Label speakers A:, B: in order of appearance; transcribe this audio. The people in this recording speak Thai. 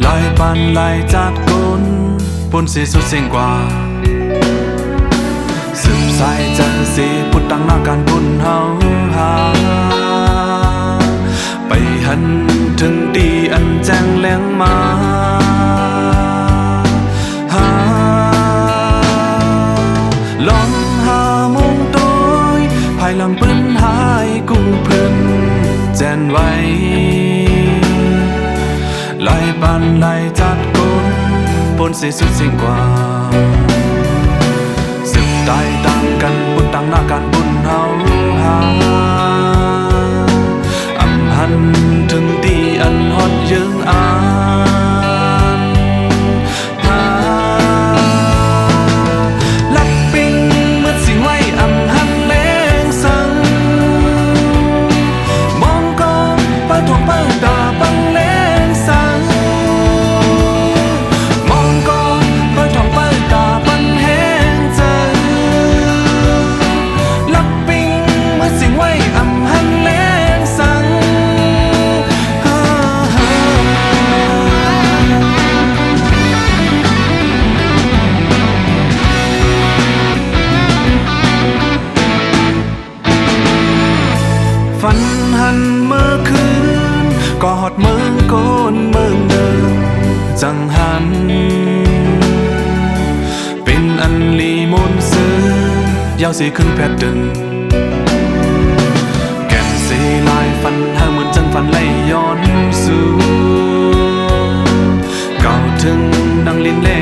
A: ลายปันลายจัดกุนปุ่นสีสุดเสียงกว่าสืบสายจันสีพุดตั้งหน้าการปุ่นเฮาหาไปหันถึงดีอันแจ้งแหลงมาลองหามุงตัวภายหลังปืนหายกู้พื้นแจนไว้ลายปันลายจัดกุนปนสีสุดสิ่งกว่าสึกตายต่างกันบุญต่างหน้าการบุญเฮาหาอำหันถึงดีอันฮอดยึงอ่านลับปิงเมื่อสิ่งไว้อำหันเล้งสังมองก็เปิดทองเปิดตาบังเล้งสังมองก็เปิดทองเปิดตาบังแห้งเจอลับปิงเมื่อสิ่งไว้อำหันเล้งสังฝันหันเมื่อคืนก็หอดเมืองโกนเมืองเดิมจังหันเป็นอันลีมนซื้อยาวสีขึ้นแพทดึงแก่นสีลายฟันหาเหมือนจังฟันไล่ย้อนสู่เก่าถึงดังลิ้นเล่